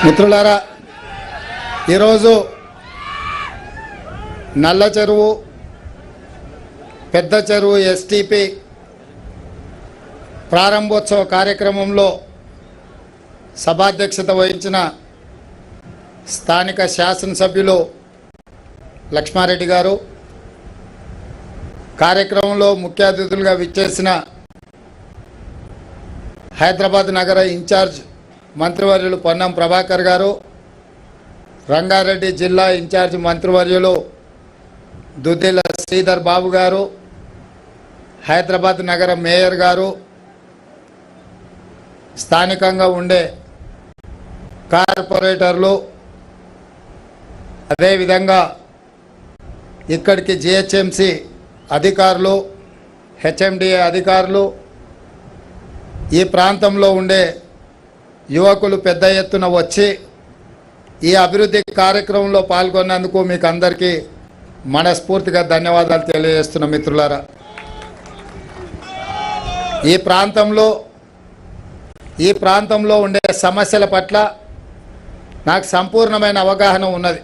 మిత్రులారా, ఈరోజు నల్ల చెరువు పెద్ద చెరువు ఎస్టీపీ ప్రారంభోత్సవ కార్యక్రమంలో సభాధ్యక్షత వహించిన స్థానిక శాసనసభ్యులు లక్ష్మారెడ్డి గారు, కార్యక్రమంలో ముఖ్య అతిథులుగా విచ్చేసిన హైదరాబాద్ నగర ఇన్ఛార్జ్ మంత్రివర్యులు పొన్నం ప్రభాకర్ గారు, రంగారెడ్డి జిల్లా ఇన్ఛార్జ్ మంత్రివర్యులు దుద్దిల శ్రీధర్ బాబు గారు, హైదరాబాద్ నగర మేయర్ గారు, స్థానికంగా ఉండే కార్పొరేటర్లు, అదేవిధంగా ఇక్కడికి జిహెచ్ఎంసి అధికారులు, హెచ్ఎండిఏ అధికారులు, ఈ ప్రాంతంలో ఉండే యువకులు పెద్ద ఎత్తున వచ్చి ఈ అభివృద్ధి కార్యక్రమంలో పాల్గొన్నందుకు మీకు అందరికీ మనస్ఫూర్తిగా ధన్యవాదాలు తెలియజేస్తున్న మిత్రులారా. ఈ ప్రాంతంలో ఉండే సమస్యల పట్ల నాకు సంపూర్ణమైన అవగాహన ఉన్నది.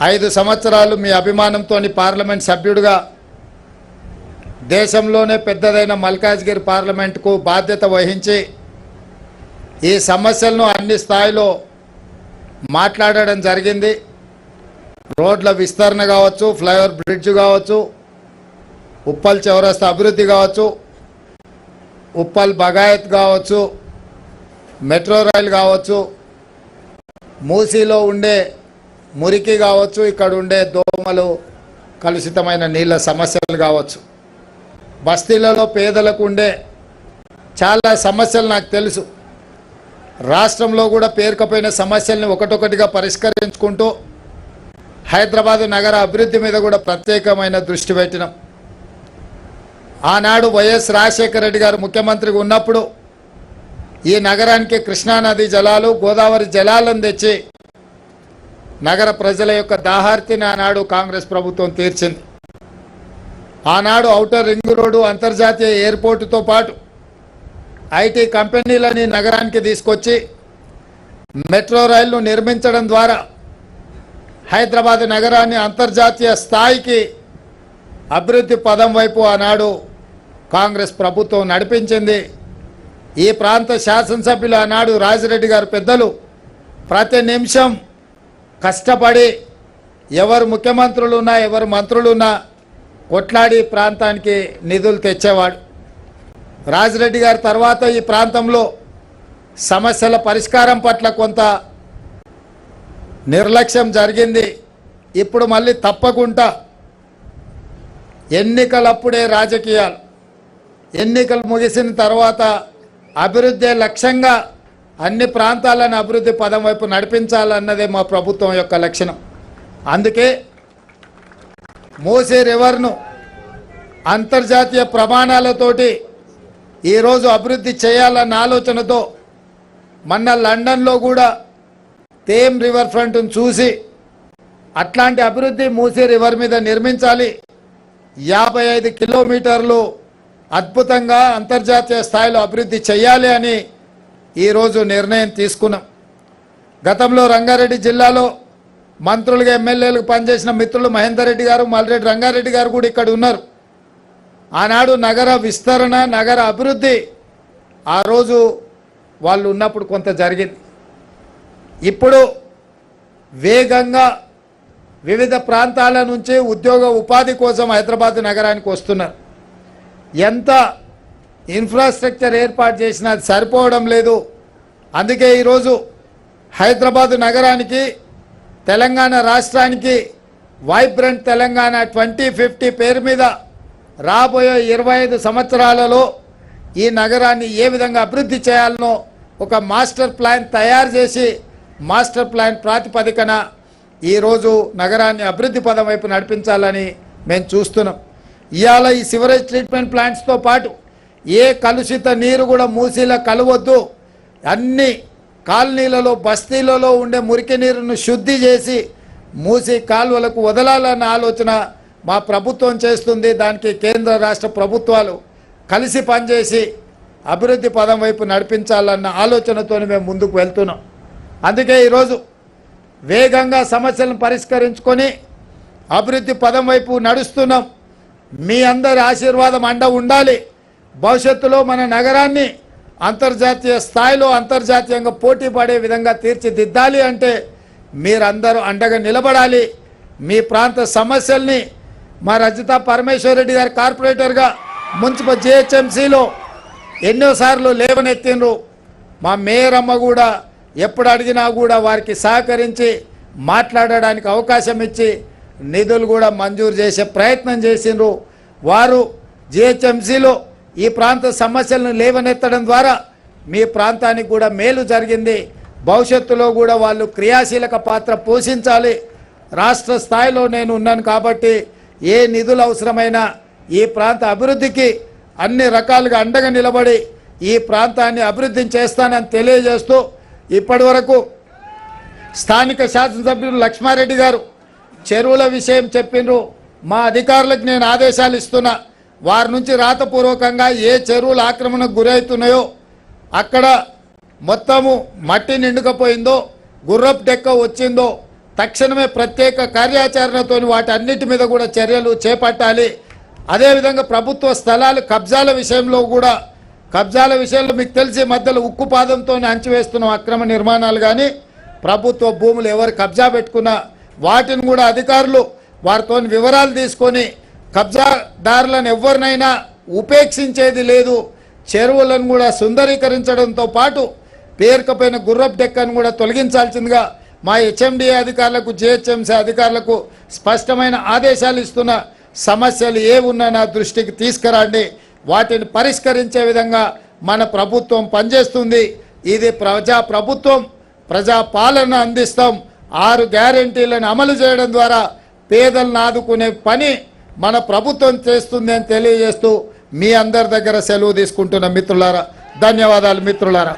5 సంవత్సరాలు మీ అభిమానంతో పార్లమెంట్ సభ్యుడిగా దేశంలోనే పెద్దదైన మల్కాజ్గిరి పార్లమెంటుకు బాధ్యత వహించి ఈ సమస్యలను అన్ని స్థాయిలో మాట్లాడడం జరిగింది. రోడ్ల విస్తరణ కావచ్చు, ఫ్లైఓవర్ బ్రిడ్జ్ కావచ్చు, ఉప్పల్ చౌరస్తా అభివృద్ధి కావచ్చు, ఉప్పల్ బగాయత్ కావచ్చు, మెట్రో రైలు కావచ్చు, మూసీలో ఉండే మురికి కావచ్చు, ఇక్కడ ఉండే దోమలు, కలుషితమైన నీళ్ళ సమస్యలు కావచ్చు, బస్తీలలో పేదలకు ఉండే చాలా సమస్యలు నాకు తెలుసు. రాష్ట్రంలో కూడా పేరుకపోయిన సమస్యల్ని ఒకటొకటిగా పరిష్కరించుకుంటూ హైదరాబాద్ నగర అభివృద్ధి మీద కూడా ప్రత్యేకమైన దృష్టి పెట్టినాం. ఆనాడు వైఎస్ రాజశేఖర రెడ్డి గారు ముఖ్యమంత్రిగా ఉన్నప్పుడు ఈ నగరానికి కృష్ణానది జలాలు, గోదావరి జలాలను తెచ్చి నగర ప్రజల యొక్క దాహార్తిని ఆనాడు కాంగ్రెస్ ప్రభుత్వం తీర్చింది. ఆనాడు ఔటర్ రింగ్ రోడ్డు, అంతర్జాతీయ ఎయిర్పోర్టుతో పాటు ఐటీ కంపెనీలని నగరానికి తీసుకొచ్చి మెట్రో రైలును నిర్మించడం ద్వారా హైదరాబాద్ నగరాన్ని అంతర్జాతీయ స్థాయికి అభివృద్ధి పదం వైపు ఆనాడు కాంగ్రెస్ ప్రభుత్వం నడిపించింది. ఈ ప్రాంత శాసనసభ్యులు ఆనాడు రాజిరెడ్డి గారు పెద్దలు ప్రతి నిమిషం కష్టపడి ఎవరు ముఖ్యమంత్రులున్నా ఎవరు మంత్రులున్నా కొట్లాడి ప్రాంతానికి నిధులు తెచ్చేవాడు. రాజిరెడ్డి గారి తర్వాత ఈ ప్రాంతంలో సమస్యల పరిష్కారం పట్ల కొంత నిర్లక్ష్యం జరిగింది. ఇప్పుడు మళ్ళీ తప్పకుండా ఎన్నికలప్పుడే రాజకీయాలు, ఎన్నికలు ముగిసిన తర్వాత అభివృద్ధి లక్ష్యంగా అన్ని ప్రాంతాలను అభివృద్ధి పదం వైపు నడిపించాలన్నదే మా ప్రభుత్వం యొక్క లక్షణం. అందుకే మూసీ రివర్ను అంతర్జాతీయ ప్రమాణాలతోటి ఈరోజు అభివృద్ధి చేయాలన్న ఆలోచనతో మొన్న లండన్లో కూడా థేమ్ రివర్ ఫ్రంట్ను చూసి అట్లాంటి అభివృద్ధి మూసీ రివర్ మీద నిర్మించాలి, 55 కిలోమీటర్లు అద్భుతంగా అంతర్జాతీయ స్థాయిలో అభివృద్ధి చేయాలి అని ఈరోజు నిర్ణయం తీసుకున్నాం. గతంలో రంగారెడ్డి జిల్లాలో మంత్రులుగా ఎమ్మెల్యేలకు పనిచేసిన మిత్రులు మహేందర్ రెడ్డి గారు, మల్రెడ్డి రంగారెడ్డి గారు కూడా ఇక్కడ ఉన్నారు. ఆనాడు నగర విస్తరణ, నగర అభివృద్ధి ఆ రోజు వాళ్ళు ఉన్నప్పుడు కొంత జరిగింది. ఇప్పుడు వేగంగా వివిధ ప్రాంతాల నుంచి ఉద్యోగ ఉపాధి కోసం హైదరాబాద్ నగరానికి వస్తున్నారు. ఎంత ఇన్ఫ్రాస్ట్రక్చర్ ఏర్పాటు చేసినా అది సరిపోవడం లేదు. అందుకే ఈరోజు హైదరాబాద్ నగరానికి, తెలంగాణ రాష్ట్రానికి వైబ్రెంట్ తెలంగాణ 2050 పేరు మీద రాబోయే 25 సంవత్సరాలలో ఈ నగరాన్ని ఏ విధంగా అభివృద్ధి చేయాలనో ఒక మాస్టర్ ప్లాన్ తయారు చేసి మాస్టర్ ప్లాన్ ప్రాతిపదికన ఈరోజు నగరాన్ని అభివృద్ధి పదం వైపు నడిపించాలని మేము చూస్తున్నాం. ఇవాళ ఈ సివరేజ్ ట్రీట్మెంట్ ప్లాంట్స్తో పాటు ఏ కలుషిత నీరు కూడా మూసీలో కలవద్దు, అన్ని కాలనీలలో బస్తీలలో ఉండే మురికి నీరును శుద్ధి చేసి మూసీ కాలువలకు వదలాలన్న ఆలోచన మా ప్రభుత్వం చేస్తుంది. దానికి కేంద్ర రాష్ట్ర ప్రభుత్వాలు కలిసి పనిచేసి అభివృద్ధి పదం వైపు నడిపించాలన్న ఆలోచనతో మేము ముందుకు వెళ్తున్నాం. అందుకే ఈరోజు వేగంగా సమస్యలను పరిష్కరించుకొని అభివృద్ధి పదం వైపు నడుస్తున్నాం. మీ అందరి ఆశీర్వాదం అండ ఉండాలి. భవిష్యత్తులో మన నగరాన్ని అంతర్జాతీయ స్థాయిలో అంతర్జాతీయంగా పోటీ పడే విధంగా తీర్చిదిద్దాలి అంటే మీరందరూ అండగా నిలబడాలి. మీ ప్రాంత సమస్యల్ని మా రజిత పరమేశ్వర్ రెడ్డి గారి కార్పొరేటర్గా మున్సిపల్ జిహెచ్ఎంసీలో ఎన్నోసార్లు లేవనెత్తిండ్రు. మా మేయర్ అమ్మ కూడా ఎప్పుడు అడిగినా కూడా వారికి సహకరించి మాట్లాడడానికి అవకాశం ఇచ్చి నిధులు కూడా మంజూరు చేసే ప్రయత్నం చేసిండ్రు. వారు జిహెచ్ఎంసీలో ఈ ప్రాంత సమస్యలను లేవనెత్తడం ద్వారా మీ ప్రాంతానికి కూడా మేలు జరిగింది. భవిష్యత్తులో కూడా వాళ్ళు క్రియాశీలక పాత్ర పోషించాలి. రాష్ట్ర స్థాయిలో నేను ఉన్నాను కాబట్టి ఏ నిధులు అవసరమైనా ఈ ప్రాంత అభివృద్ధికి అన్ని రకాలుగా అండగా నిలబడి ఈ ప్రాంతాన్ని అభివృద్ధి చేస్తానని తెలియజేస్తూ ఇప్పటి వరకు స్థానిక శాసనసభ్యులు లక్ష్మారెడ్డి గారు చెరువుల విషయం చెప్పిండ్రు. మా అధికారులకు నేను ఆదేశాలు ఇస్తున్నా, వారి నుంచి రాతపూర్వకంగా ఏ చెరువులు ఆక్రమణకు గురవుతున్నాయో అక్కడ మొత్తము మట్టి నిండుకపోయిందో గుర్రపు డెక్క వచ్చిందో తక్షణమే ప్రత్యేక కార్యాచరణతో వాటి అన్నిటి మీద కూడా చర్యలు చేపట్టాలి. అదేవిధంగా ప్రభుత్వ స్థలాలు కబ్జాల విషయంలో కూడా కబ్జాల విషయంలో మీకు తెలిసి మధ్యలో ఉక్కు పాదంతో అంచివేస్తున్నాం అక్రమ నిర్మాణాలు. కానీ ప్రభుత్వ భూములు ఎవరు కబ్జా పెట్టుకున్నా వాటిని కూడా అధికారులు వారితో వివరాలు తీసుకొని కబ్జాదారులను ఎవరినైనా ఉపేక్షించేది లేదు. చెరువులను కూడా సుందరీకరించడంతో పాటు పేరుకపోయిన గుర్రపు డెక్కను కూడా తొలగించాల్సిందిగా మా హెచ్ఎండిఏ అధికారులకు జిహెచ్ఎంసీ అధికారులకు స్పష్టమైన ఆదేశాలు ఇస్తున్న సమస్యలు ఏ ఉన్నా నా దృష్టికి తీసుకురండి. వాటిని పరిష్కరించే విధంగా మన ప్రభుత్వం పనిచేస్తుంది. ఇది ప్రజా ప్రభుత్వం, ప్రజా పాలన అందిస్తాం. 6 గ్యారెంటీలను అమలు చేయడం ద్వారా పేదలను ఆదుకునే పని మన ప్రభుత్వం చేస్తుంది అని తెలియజేస్తూ మీ అందరి దగ్గర సెలవు తీసుకుంటున్న మిత్రులారా, ధన్యవాదాలు మిత్రులారా.